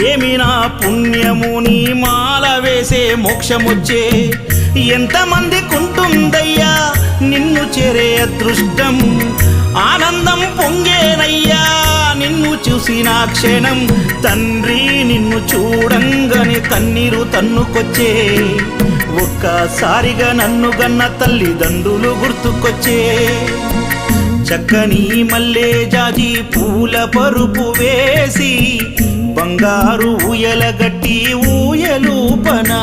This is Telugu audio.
ఏమి నా పుణ్యము నీ మాల వేసే మోక్షమొచ్చే ఎంతమందికుంటుందయ్యా నిన్ను చేరే అదృష్టం ఆనందం పొంగేనయ్యా నిన్ను చూసిన క్షణం తండ్రి నిన్ను చూడంగానే కన్నీరు తన్నుకొచ్చే ఒక్కసారిగా నన్ను గన్న తల్లిదండ్రులు గుర్తుకొచ్చే చక్కని మల్లె జాజి పూల పరుపు వేసి బంగారు ఊయల గట్టి ఊయలూపనా